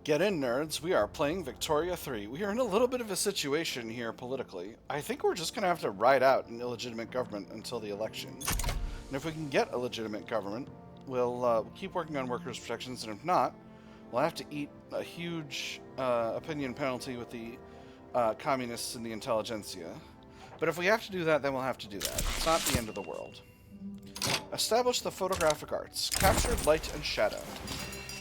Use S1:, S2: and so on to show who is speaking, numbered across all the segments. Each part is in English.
S1: Get in, nerds. We are playing Victoria 3. We are in a little bit of a situation here politically. I think we're just going to have to ride out an illegitimate government until the election. And if we can get a legitimate government, we'll keep working on workers' protections, and if not, we'll have to eat a huge opinion penalty with the communists and the intelligentsia. But if we have to do that, then we'll have to do that. It's not the end of the world. Establish the photographic arts. Capture light and shadow.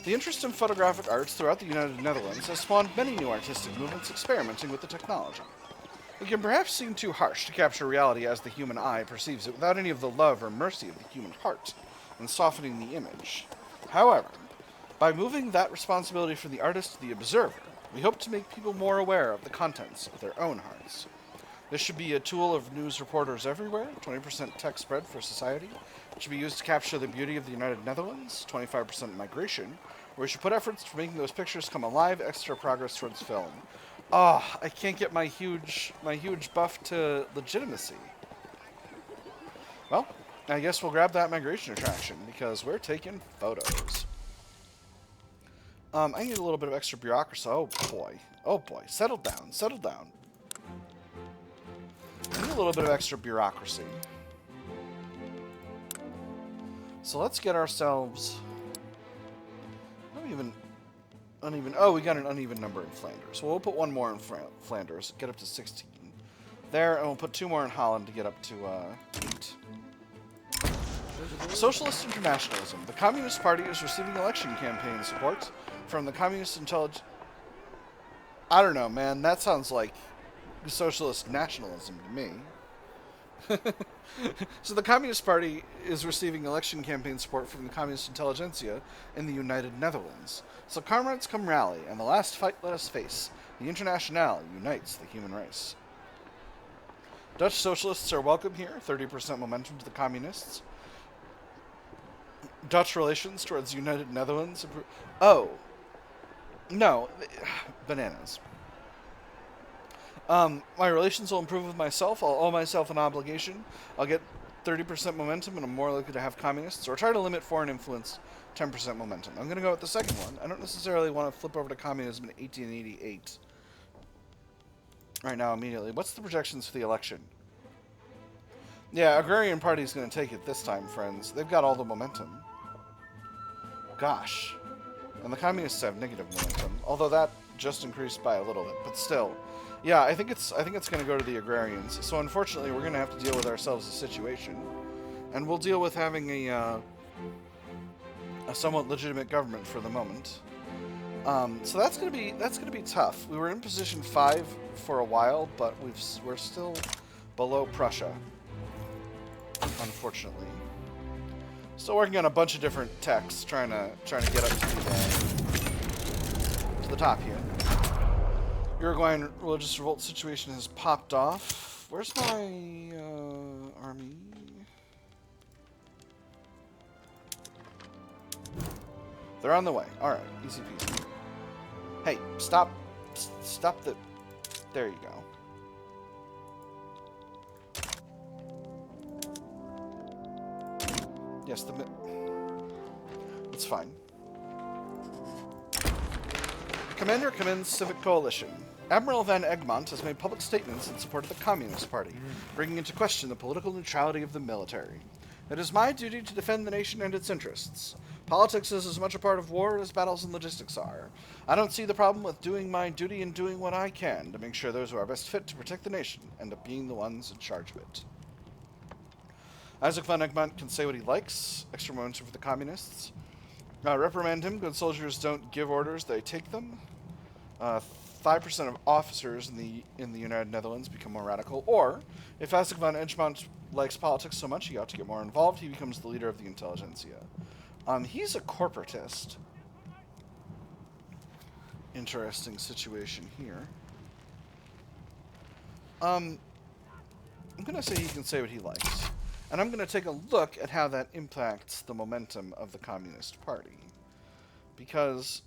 S1: The interest in photographic arts throughout the United Netherlands has spawned many new artistic movements experimenting with the technology. It can perhaps seem too harsh to capture reality as the human eye perceives it without any of the love or mercy of the human heart, and softening the image. However, by moving that responsibility from the artist to the observer, we hope to make people more aware of the contents of their own hearts. This should be a tool of news reporters everywhere, 20% tech spread for society. It should be used to capture the beauty of the United Netherlands, 25% migration, where we should put efforts to making those pictures come alive, extra progress towards film. Oh, I can't get my huge buff to legitimacy. Well, I guess we'll grab that migration attraction, because we're taking photos. I need a little bit of extra bureaucracy. Oh boy. Settle down. I need a little bit of extra bureaucracy. So let's get ourselves... uneven... Oh, we got an uneven number in Flanders. So we'll put one more in Flanders, get up to 16. There, and we'll put 2 more in Holland to get up to 8. Socialist internationalism. The Communist Party is receiving election campaign support from the Communist Intelligence... I don't know, man. That sounds like socialist nationalism to me. So the Communist Party is receiving election campaign support from the Communist Intelligentsia in the United Netherlands. So comrades, come rally, and the last fight let us face. The Internationale unites the human race. Dutch socialists are welcome here, 30% momentum to the communists. Dutch relations towards the United Netherlands. Oh. No. Bananas. My relations will improve with myself. I'll owe myself an obligation. I'll get 30% momentum, and I'm more likely to have communists. Or try to limit foreign influence, 10% momentum. I'm going to go with the second one. I don't necessarily want to flip over to communism in 1888. Right now, immediately. What's the projections for the election? Yeah, Agrarian Party is going to take it this time, friends. They've got all the momentum. Gosh. And the communists have negative momentum. Although that just increased by a little bit. But still... Yeah, I think it's going to go to the agrarians. So unfortunately, we're going to have to deal with ourselves a situation, and we'll deal with having a somewhat legitimate government for the moment. So that's going to be tough. We were in position 5 for a while, but we're still below Prussia, unfortunately. Still working on a bunch of different techs, trying to get up to the top here. Uruguayan religious revolt situation has popped off. Where's my army? They're on the way. Alright, easy peasy. Hey, stop the... There you go. Yes, it's fine. Commander commends Civic Coalition. Admiral Van Egmont has made public statements in support of the Communist Party, bringing into question the political neutrality of the military. It is my duty to defend the nation and its interests. Politics is as much a part of war as battles and logistics are. I don't see the problem with doing my duty and doing what I can to make sure those who are best fit to protect the nation end up being the ones in charge of it. Isaac Van Egmont can say what he likes. Extra momentum for the communists. Reprimand him. Good soldiers don't give orders, they take them. 5% of officers in the United Netherlands become more radical. Or, if Isaac Van Egmont likes politics so much he ought to get more involved, he becomes the leader of the intelligentsia. He's a corporatist. Interesting situation here. I'm going to say he can say what he likes. And I'm going to take a look at how that impacts the momentum of the Communist Party. Because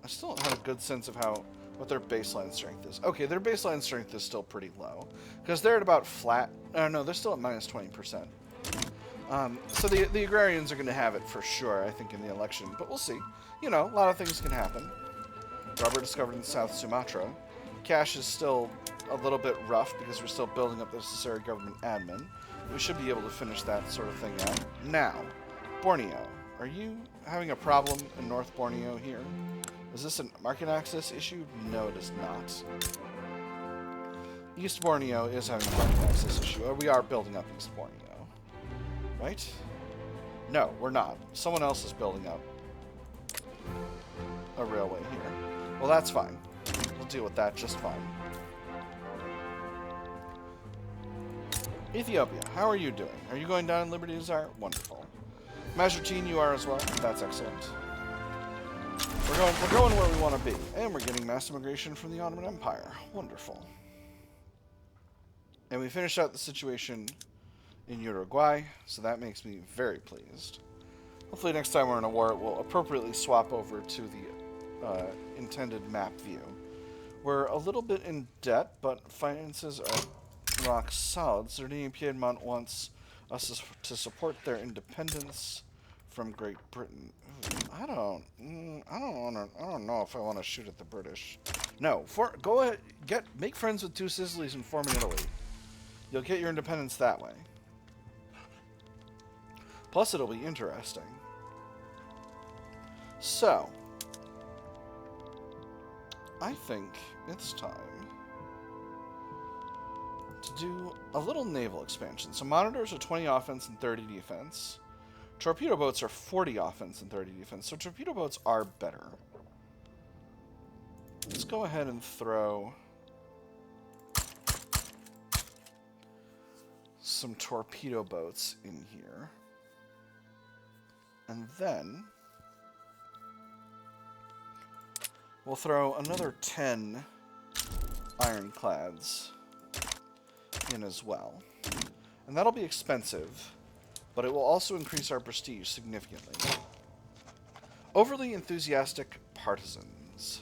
S1: I still don't have a good sense of what their baseline strength is. Okay, their baseline strength is still pretty low. Because they're at about flat... no, they're still at minus 20%. So the agrarians are going to have it for sure, I think, in the election. But we'll see. You know, a lot of things can happen. Rubber discovered in South Sumatra. Cash is still a little bit rough because we're still building up the necessary government admin. We should be able to finish that sort of thing out. Now, Borneo. Are you having a problem in North Borneo here? Is this a market access issue? No, it is not. East Borneo is having a market access issue. We are building up East Borneo. Right? No, we're not. Someone else is building up a railway here. Well, that's fine. We'll deal with that just fine. Ethiopia, how are you doing? Are you going down in Liberty Desire? Wonderful. Mazartine, you are as well. That's excellent. We're going where we want to be. And we're getting mass immigration from the Ottoman Empire. Wonderful. And we finished out the situation in Uruguay, so that makes me very pleased. Hopefully next time we're in a war, it will appropriately swap over to the intended map view. We're a little bit in debt, but finances are rock solid. Sardinia Piedmont wants us to support their independence from Great Britain. Ooh, I don't know if I want to shoot at the British. No, go ahead, make friends with two Sicilies and form an Italy. You'll get your independence that way. Plus, it'll be interesting. So, I think it's time to do a little naval expansion. So monitors are 20 offense and 30 defense. Torpedo boats are 40 offense and 30 defense. So torpedo boats are better. Let's go ahead and throw some torpedo boats in here. And then we'll throw another 10 ironclads in as well. And that'll be expensive, but it will also increase our prestige significantly. Overly enthusiastic partisans.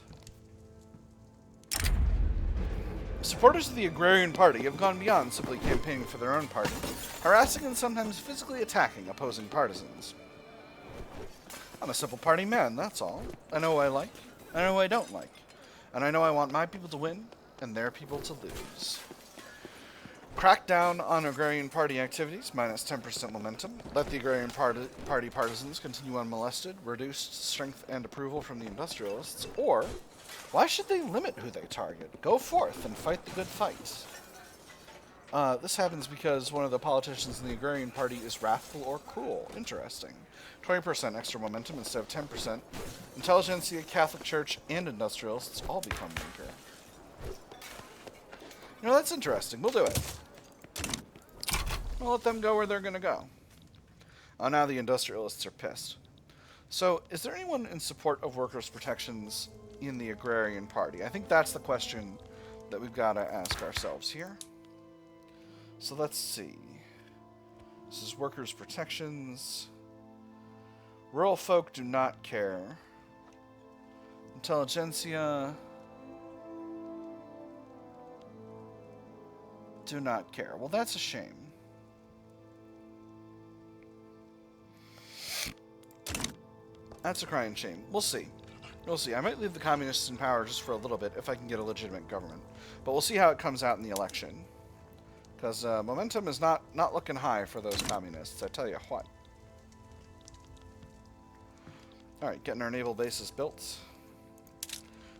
S1: Supporters of the Agrarian Party have gone beyond simply campaigning for their own party, harassing and sometimes physically attacking opposing partisans. I'm a simple party man, that's all. I know who I like, I know who I don't like, and I know I want my people to win and their people to lose. Crack down on Agrarian Party activities, minus 10% momentum. Let the Agrarian Party partisans continue unmolested, reduced strength and approval from the industrialists, or why should they limit who they target? Go forth and fight the good fight. This happens because one of the politicians in the Agrarian Party is wrathful or cruel. Interesting. 20% extra momentum instead of 10%. Intelligentsia, Catholic Church, and industrialists all become weaker. You know, that's interesting. We'll do it. We'll let them go where they're going to go. Oh, now the industrialists are pissed. So, is there anyone in support of workers' protections in the Agrarian Party? I think that's the question that we've got to ask ourselves here. So let's see. This is workers' protections. Rural folk do not care. Intelligentsia do not care. Well, that's a shame. That's a crying shame. We'll see. We'll see. I might leave the communists in power just for a little bit if I can get a legitimate government. But we'll see how it comes out in the election. Because momentum is not looking high for those communists, I tell you what. Alright, getting our naval bases built.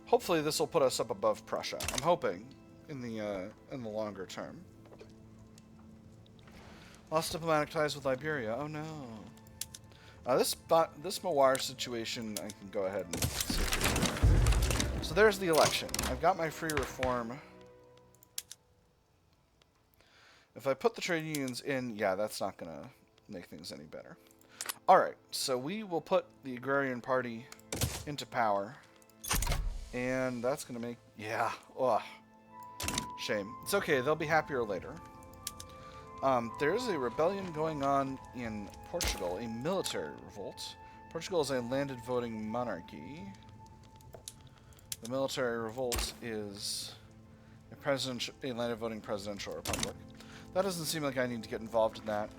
S1: Hopefully this will put us up above Prussia. I'm hoping in the longer term. Lost diplomatic ties with Liberia. Oh no. This Mawar situation, I can go ahead and see if we can. So there's the election. I've got my free reform. If I put the trade unions in, yeah, that's not going to make things any better. Alright, so we will put the Agrarian Party into power. And that's going to make... yeah, ugh. Shame. It's okay, they'll be happier later. There is a rebellion going on in Portugal, a military revolt. Portugal is a landed voting monarchy. The military revolt is a landed voting presidential republic. That doesn't seem like I need to get involved in that.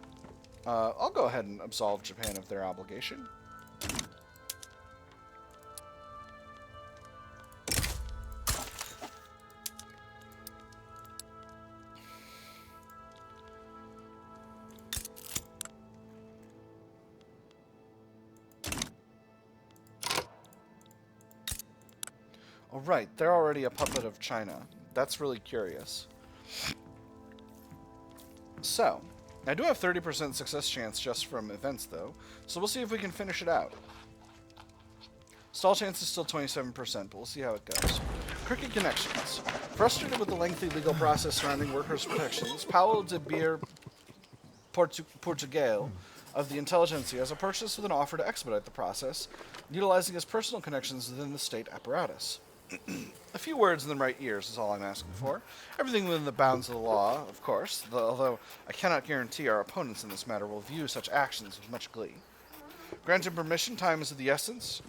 S1: I'll go ahead and absolve Japan of their obligation. Oh, right. They're already a puppet of China. That's really curious. So, I do have 30% success chance just from events, though. So we'll see if we can finish it out. Stall chance is still 27%, but we'll see how it goes. Cricket connections. Frustrated with the lengthy legal process surrounding workers' protections, Paulo de Beer Portugal of the Intelligentsia has approached us with an offer to expedite the process, utilizing his personal connections within the state apparatus. A few words in the right ears is all I'm asking for. Everything within the bounds of the law, of course, although I cannot guarantee our opponents in this matter will view such actions with much glee. Granted permission, time is of the essence.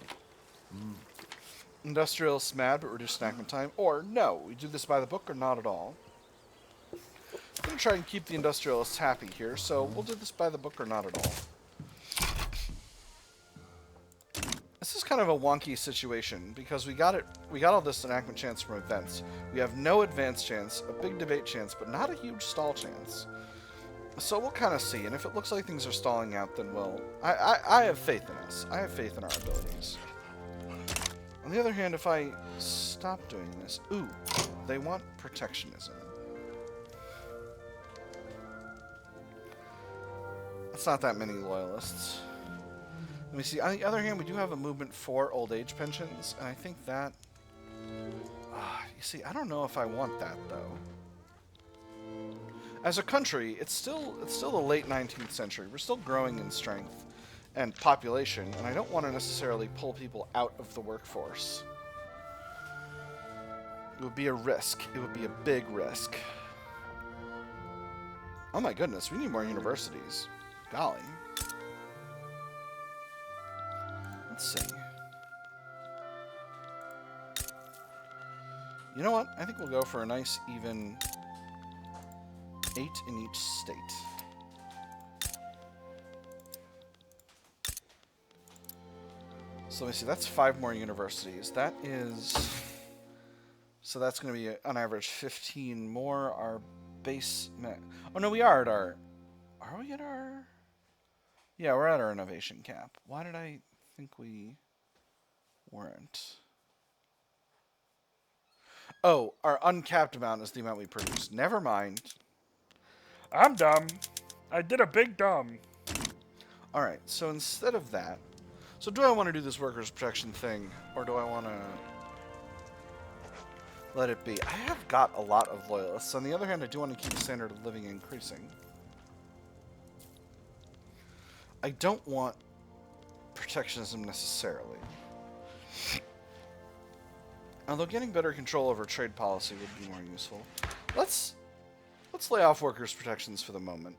S1: Industrialists mad but reduced enactment time. Or, no, we do this by the book or not at all. I'm going to try and keep the industrialists happy here, so we'll do this by the book or not at all. This is kind of a wonky situation because we got all this enactment chance from events. We have no advance chance, a big debate chance, but not a huge stall chance. So we'll kind of see, and if it looks like things are stalling out, then we'll... I have faith in us. I have faith in our abilities. On the other hand, if I stop doing this... Ooh, they want protectionism. That's not that many loyalists. Let me see. On the other hand, we do have a movement for old age pensions, and I think that... you see, I don't know if I want that, though. As a country, it's still the late 19th century. We're still growing in strength and population, and I don't want to necessarily pull people out of the workforce. It would be a risk. It would be a big risk. Oh my goodness, we need more universities. Golly. Let's see. You know what? I think we'll go for a nice even 8 in each state. So let me see. That's 5 more universities. That is... So that's going to be, on average, 15 more. Our base... Oh, no, we are at our... Are we at our... Yeah, we're at our innovation cap. Why did I think we weren't? Oh, our uncapped amount is the amount we produce. Never mind.
S2: I'm dumb. I did a big dumb.
S1: Alright, so instead of that... So do I want to do this workers' protection thing, or do I want to let it be? I have got a lot of loyalists. On the other hand, I do want to keep the standard of living increasing. I don't want protectionism necessarily. Although getting better control over trade policy would be more useful. Let's lay off workers' protections for the moment.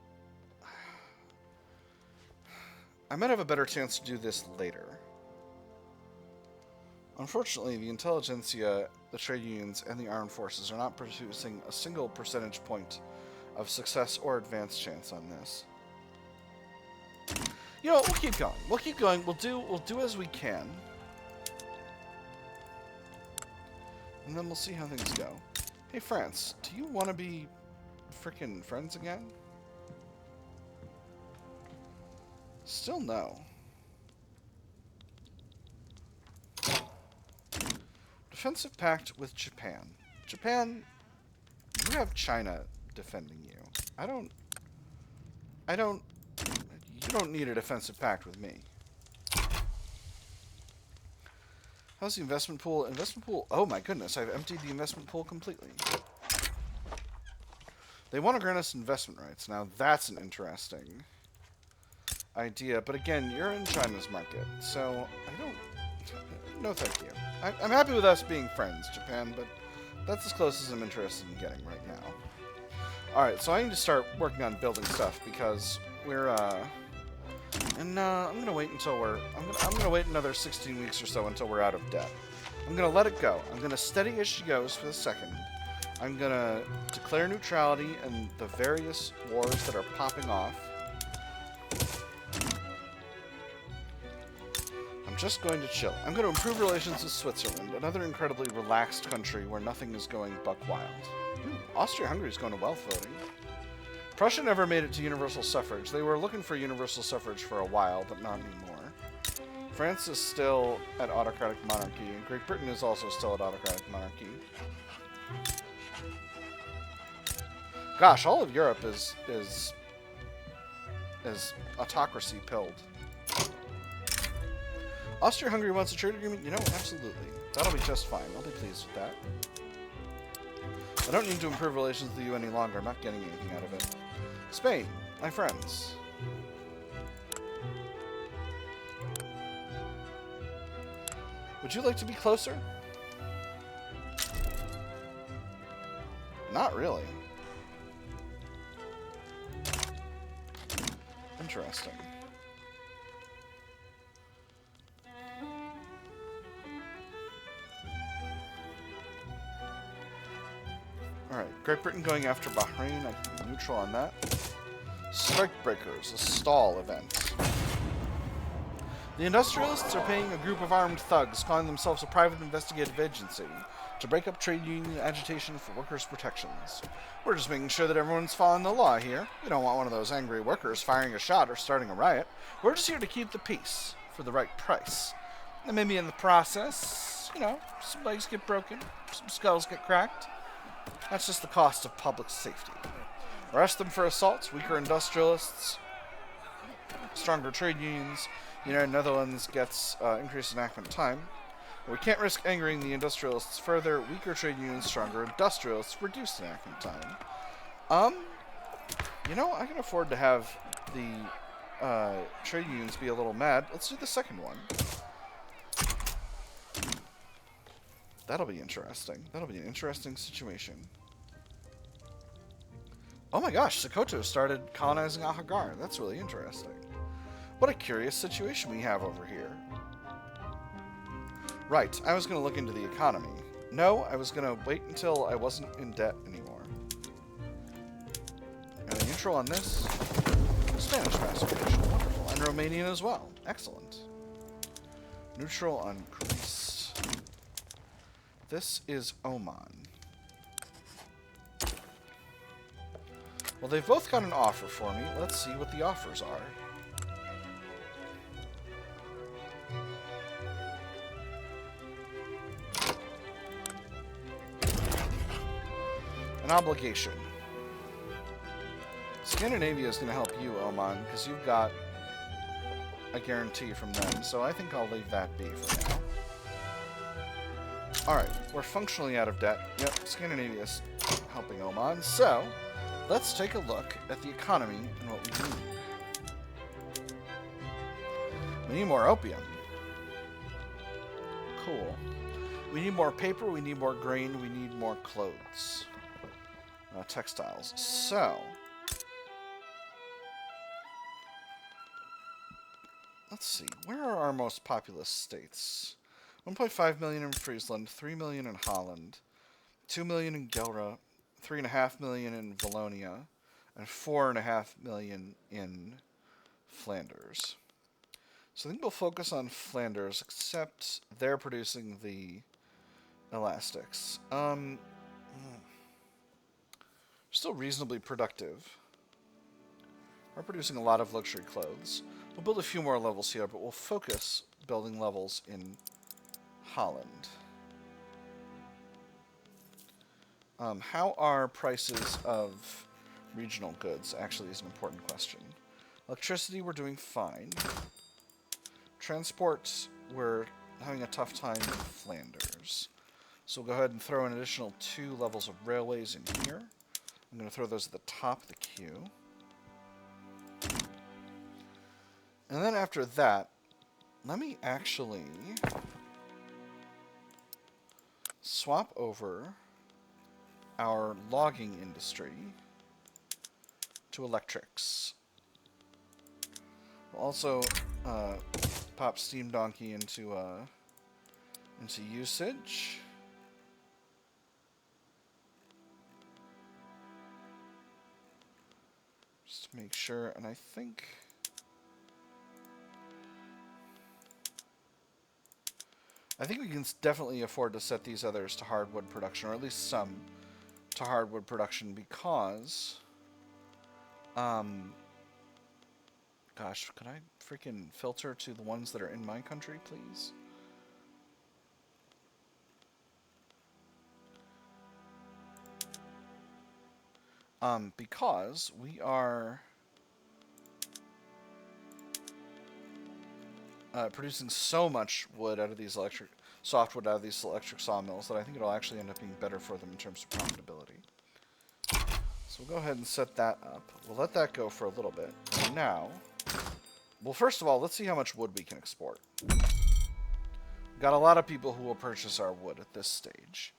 S1: I might have a better chance to do this later. Unfortunately, the intelligentsia, the trade unions, and the armed forces are not producing a single percentage point of success or advance chance on this. You know what, we'll keep going. We'll keep going. We'll do as we can. And then we'll see how things go. Hey, France, do you want to be frickin' friends again? Still no. Defensive pact with Japan. Japan, you have China defending you. You don't need a defensive pact with me. How's the investment pool? Investment pool, oh my goodness, I've emptied the investment pool completely. They want to grant us investment rights. Now that's an interesting idea, but again, you're in China's market, so I don't... No thank you. I'm happy with us being friends, Japan, but that's as close as I'm interested in getting right now. Alright, so I need to start working on building stuff, because we're, and I'm gonna wait until we're... I'm gonna wait another 16 weeks or so until we're out of debt. I'm gonna let it go. I'm gonna steady as she goes for the second. I'm gonna declare neutrality in the various wars that are popping off. I'm just going to chill. I'm going to improve relations with Switzerland, another incredibly relaxed country where nothing is going buck wild. Ooh, Austria-Hungary is going to wealth voting. Prussia never made it to universal suffrage. They were looking for universal suffrage for a while, but not anymore. France is still at autocratic monarchy, and Great Britain is also still at autocratic monarchy. Gosh, all of Europe is autocracy pilled. Austria-Hungary wants a trade agreement? You know, absolutely. That'll be just fine. I'll be pleased with that. I don't need to improve relations with you any longer. I'm not getting anything out of it. Spain, my friends. Would you like to be closer? Not really. Interesting. Alright, Great Britain going after Bahrain. I can be neutral on that. Strike Breakers, a stall event. The industrialists are paying a group of armed thugs, calling themselves a private investigative agency, to break up trade union agitation for workers' protections. We're just making sure that everyone's following the law here. We don't want one of those angry workers firing a shot or starting a riot. We're just here to keep the peace for the right price. And maybe in the process, you know, some legs get broken, some skulls get cracked. That's just the cost of public safety. Arrest them for assaults, weaker industrialists, stronger trade unions. You know, Netherlands gets increased enactment time. We can't risk angering the industrialists further. Weaker trade unions, stronger industrialists, reduced enactment time. You know, I can afford to have the trade unions be a little mad. Let's do the second one. That'll be interesting. That'll be an interesting situation. Oh my gosh, Sokoto started colonizing Ahagar. That's really interesting. What a curious situation we have over here. Right, I was going to look into the economy. No, I was going to wait until I wasn't in debt anymore. And neutral on this. Spanish pacification, wonderful. And Romanian as well. Excellent. Neutral on Greece. This is Oman. Well, they've both got an offer for me. Let's see what the offers are. An obligation. Scandinavia is going to help you, Oman, because you've got a guarantee from them, so I think I'll leave that be for now. Alright, we're functionally out of debt. Yep, Scandinavia is helping Oman, so let's take a look at the economy and what we need. We need more opium. Cool. We need more paper, we need more grain, we need more clothes. Textiles. So, let's see. Where are our most populous states? 1.5 million in Friesland, 3 million in Holland, 2 million in Gelre, 3.5 million in Wallonia, and 4.5 million in Flanders. So I think we'll focus on Flanders, except they're producing the elastics. Still reasonably productive. We're producing a lot of luxury clothes. We'll build a few more levels here, but we'll focus building levels in Holland. How are prices of regional goods? Actually is an important question. Electricity, we're doing fine. Transport, we're having a tough time in Flanders. So we'll go ahead and throw an additional 2 levels of railways in here. I'm going to throw those at the top of the queue. And then after that, let me actually swap over our logging industry to electrics. We'll also pop Steam Donkey into usage. Just to make sure, and I think we can definitely afford to set these others to hardwood production, or at least some to hardwood production, because Gosh, could I freaking filter to the ones that are in my country, please? Because we are producing so much wood out of these softwood out of these electric sawmills that I think it'll actually end up being better for them in terms of profitability. So we'll go ahead and set that up. We'll let that go for a little bit. And now, well, first of all, let's see how much wood we can export. We've got a lot of people who will purchase our wood at this stage.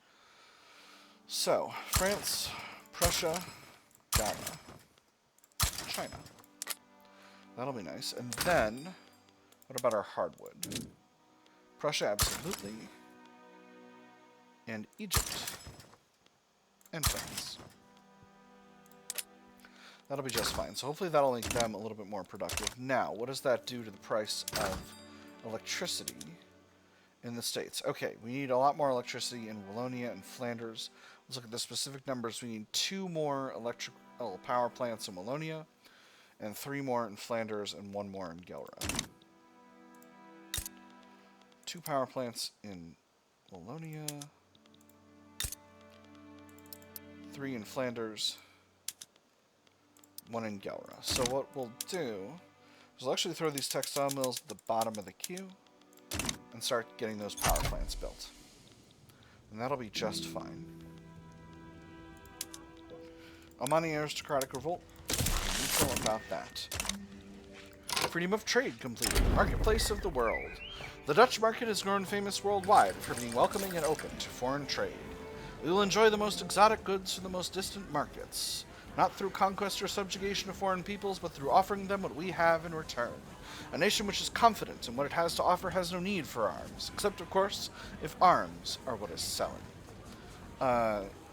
S1: So, France, Prussia, Ghana, China. That'll be nice. And then, what about our hardwood? Prussia, absolutely. And Egypt. And France. That'll be just fine. So hopefully that'll make them a little bit more productive. Now, what does that do to the price of electricity in the States? Okay, we need a lot more electricity in Wallonia and Flanders. Let's look at the specific numbers. We need 2 more electrical power plants in Wallonia, and 3 more in Flanders, and 1 more in Gelre. 2 power plants in Wallonia, 3 in Flanders, 1 in Gelre. So what we'll do is we'll actually throw these textile mills at the bottom of the queue and start getting those power plants built. And that'll be just fine. Omani aristocratic revolt. Neutral about that. Freedom of trade completed. Marketplace of the world. The Dutch market has grown famous worldwide for being welcoming and open to foreign trade. We will enjoy the most exotic goods from the most distant markets, not through conquest or subjugation of foreign peoples, but through offering them what we have in return. A nation which is confident in what it has to offer has no need for arms, except, of course, if arms are what is selling.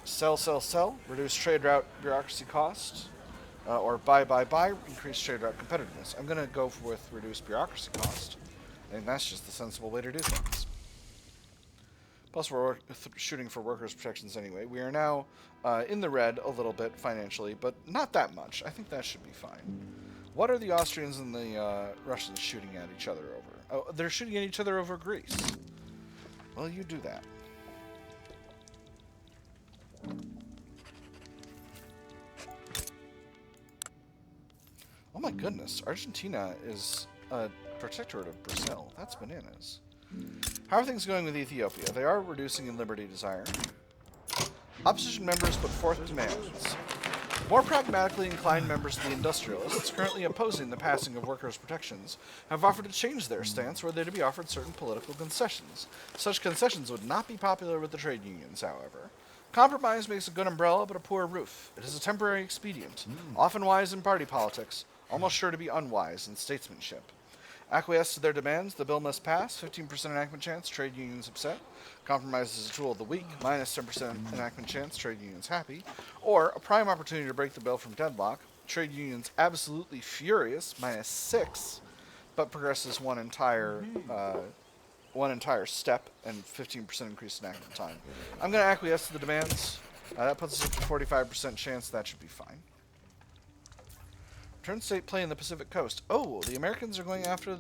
S1: Sell, reduce trade route bureaucracy cost, or buy, increase trade route competitiveness. I'm going to go with reduce bureaucracy cost. I think that's just the sensible way to do things. Plus, we're shooting for workers' protections anyway. We are now in the red a little bit financially, but not that much. I think that should be fine. What are the Austrians and the Russians shooting at each other over? Oh, they're shooting at each other over Greece. Well, you do that. Oh my goodness, Argentina is a protectorate of Brazil. That's bananas. How are things going with Ethiopia? They are reducing in liberty desire. Opposition members put forth demands. More pragmatically inclined members of the industrialists, currently opposing the passing of workers' protections, have offered to change their stance were they to be offered certain political concessions. Such concessions would not be popular with the trade unions, however. Compromise makes a good umbrella, but a poor roof. It is a temporary expedient, often wise in party politics, almost sure to be unwise in statesmanship. Acquiesce to their demands, the bill must pass. 15% enactment chance, trade unions upset. Compromise is a tool of the weak, minus 10% enactment chance, trade unions happy. Or a prime opportunity to break the bill from deadlock. Trade unions absolutely furious, minus 6, but progresses one entire step and 15% increased enactment time. I'm going to acquiesce to the demands. That puts us up to 45% chance. That should be fine. Return state play in the Pacific coast. Oh, the Americans are going after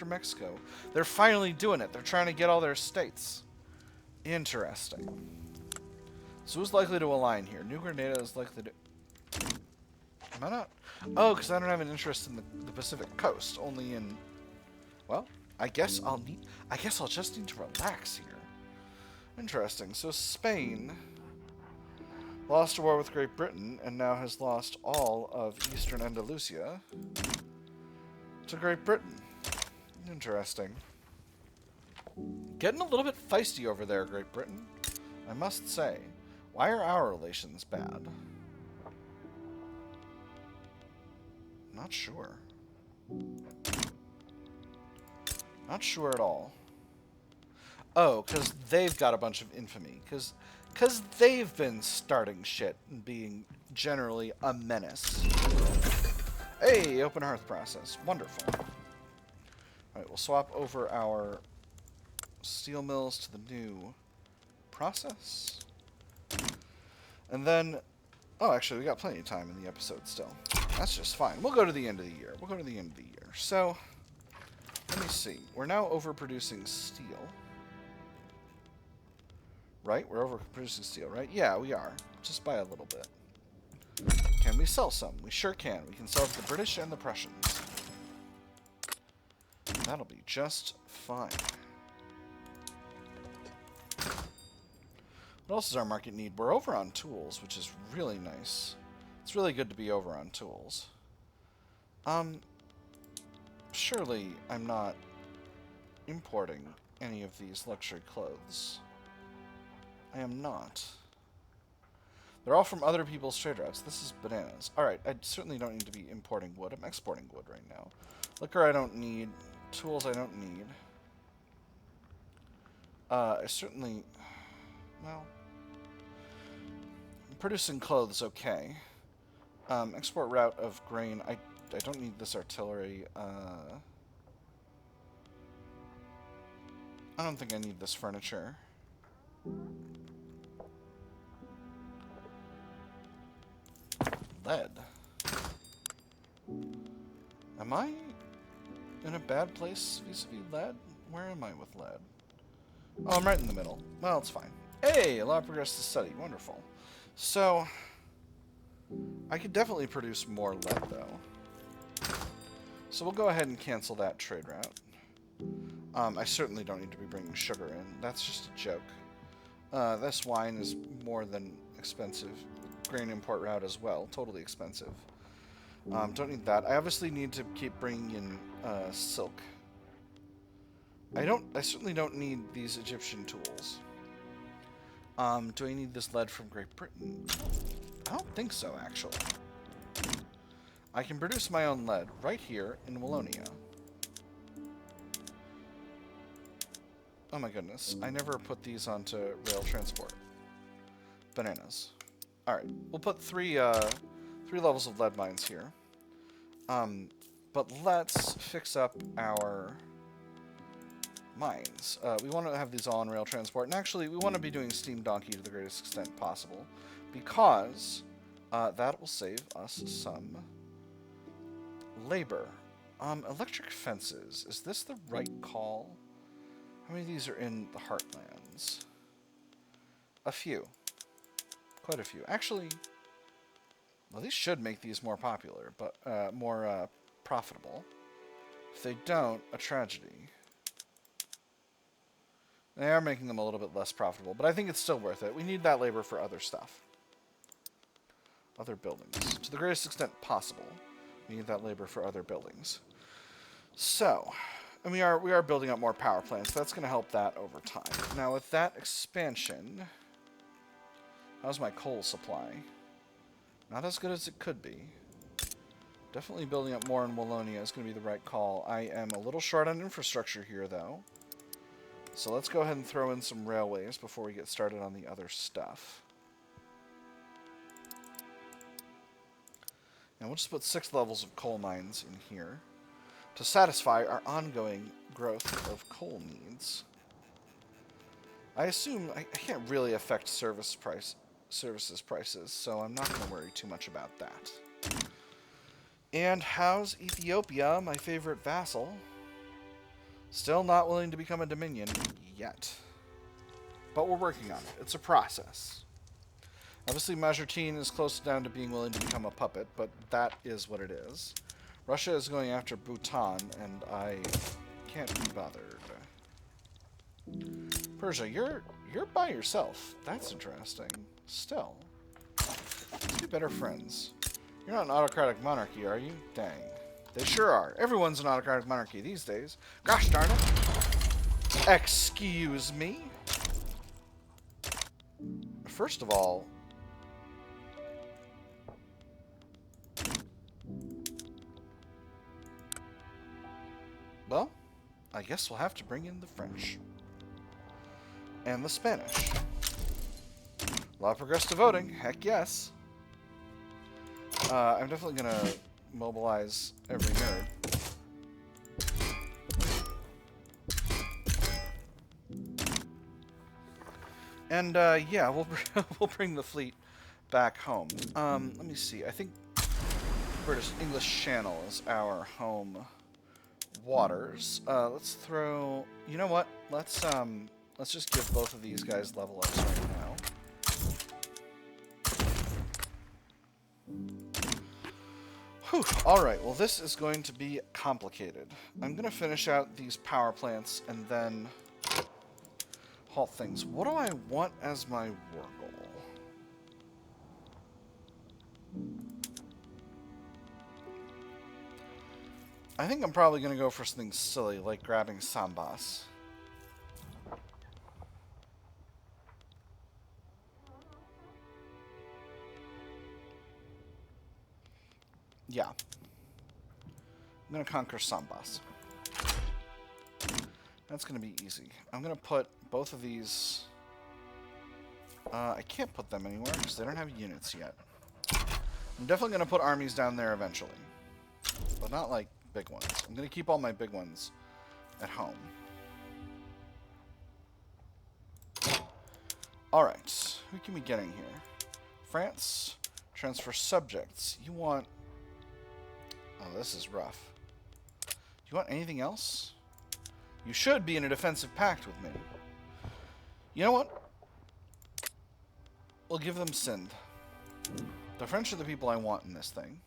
S1: Mexico. They're finally doing it. They're trying to get all their states. Interesting. So who's likely to align here? New Grenada is likely to... Am I not? Oh, because I don't have an interest in the Pacific coast. Only in... Well, I guess I'll just need to relax here. Interesting. So Spain lost a war with Great Britain and now has lost all of Eastern Andalusia to Great Britain. Interesting. Getting a little bit feisty over there, Great Britain, I must say. Why are our relations bad? Not sure. Not sure at all. Oh, because they've got a bunch of infamy. Because they've been starting shit and being generally a menace. Hey, open hearth process. Wonderful. Alright, we'll swap over our steel mills to the new process. And then... Oh, actually, we got plenty of time in the episode still. That's just fine. We'll go to the end of the year. So, let me see. We're now overproducing steel. Right? We're overproducing steel, right? Yeah, we are. Just by a little bit. Can we sell some? We sure can. We can sell to the British and the Prussians. That'll be just fine. What else does our market need? We're over on tools, which is really nice. It's really good to be over on tools. Surely I'm not importing any of these luxury clothes. I am not. They're all from other people's trade routes. This is bananas. Alright, I certainly don't need to be importing wood. I'm exporting wood right now. Liquor I don't need. Tools I don't need. I certainly... Well... Producing clothes, okay. Export route of grain. I don't need this artillery. I don't think I need this furniture. Lead. Am I in a bad place vis-a-vis lead? Where am I with lead? Oh, I'm right in the middle. Well, it's fine. Hey, a lot of progress to study. Wonderful. So, I could definitely produce more lead, though. So we'll go ahead and cancel that trade route. I certainly don't need to be bringing sugar in. That's just a joke. This wine is more than expensive. Grain import route as well. Totally expensive. Don't need that. I obviously need to keep bringing in silk. I certainly don't need these Egyptian tools. Do I need this lead from Great Britain? I don't think so, actually. I can produce my own lead right here in Wallonia. Oh my goodness. I never put these onto rail transport. Bananas. Alright, we'll put three levels of lead mines here. But let's fix up our mines. We want to have these all on rail transport. And actually, we want to be doing steam donkey to the greatest extent possible. Because that will save us some labor. Electric fences. Is this the right call? How many of these are in the heartlands? A few. Quite a few. Actually, well, these should make these more popular, but more profitable. If they don't, a tragedy. They are making them a little bit less profitable, but I think it's still worth it. We need that labor for other stuff. Other buildings. To the greatest extent possible, we need that labor for other buildings. So, and we are building up more power plants. That's going to help that over time. Now, with that expansion, how's my coal supply? Not as good as it could be. Definitely building up more in Wallonia is going to be the right call. I am a little short on infrastructure here, though. So let's go ahead and throw in some railways before we get started on the other stuff. And we'll just put 6 levels of coal mines in here to satisfy our ongoing growth of coal needs. I assume I can't really affect services prices, so I'm not going to worry too much about that. And how's Ethiopia, my favorite vassal? Still not willing to become a dominion yet. But we're working on it. It's a process. Obviously, Majertine is close down to being willing to become a puppet, but that is what it is. Russia is going after Bhutan, and I can't be bothered. Persia, you're by yourself. That's interesting. Still. Let's be better friends. You're not an autocratic monarchy, are you? Dang. They sure are. Everyone's an autocratic monarchy these days. Gosh darn it. Excuse me. First of all, well, I guess we'll have to bring in the French. And the Spanish. A lot of progressive voting. Heck yes. I'm definitely going to mobilize every nerd. And, yeah, we'll bring the fleet back home. Let me see. I think English Channel is our home waters. Let's throw... You know what? Let's just give both of these guys level ups right now. Whew. Alright, well this is going to be complicated. I'm going to finish out these power plants and then halt things. What do I want as my war goal? I think I'm probably going to go for something silly, like grabbing Sambas. Yeah. I'm going to conquer Sambas. That's going to be easy. I'm going to put both of these... I can't put them anywhere because they don't have units yet. I'm definitely going to put armies down there eventually. But not like big ones. I'm going to keep all my big ones at home. Alright. Who can we get in here? France. Transfer subjects. You want... Oh, this is rough. Do you want anything else? You should be in a defensive pact with me. You know what? We'll give them Sind. The French are the people I want in this thing.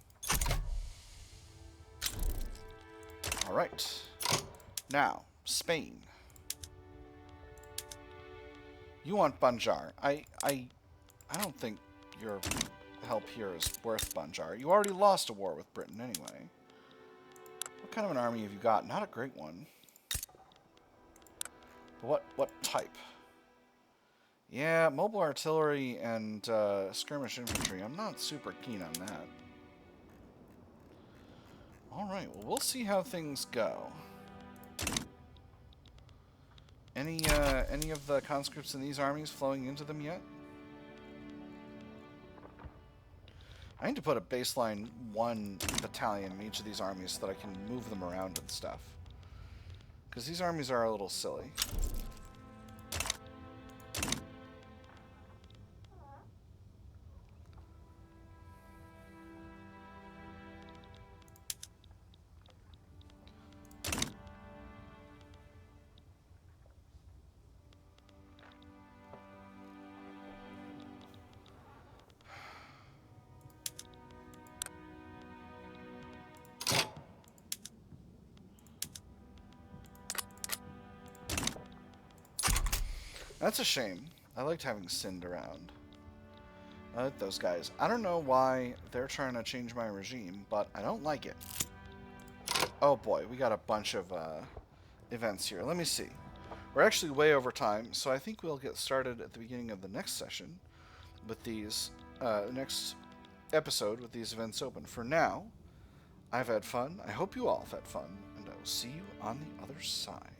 S1: Alright. Now, Spain. You want Banjar. I don't think your help here is worth Banjar. You already lost a war with Britain anyway. What kind of an army have you got? Not a great one. But what type? Yeah, mobile artillery and skirmish infantry. I'm not super keen on that. Alright, well, we'll see how things go. Any of the conscripts in these armies flowing into them yet? I need to put a baseline 1 battalion in each of these armies so that I can move them around and stuff. Because these armies are a little silly. That's a shame. I liked having Sind around. I like those guys. I don't know why they're trying to change my regime, but I don't like it. Oh boy, we got a bunch of events here. Let me see. We're actually way over time, so I think we'll get started at the beginning of the next session with these, next episode with these events open. For now, I've had fun. I hope you all have had fun, and I will see you on the other side.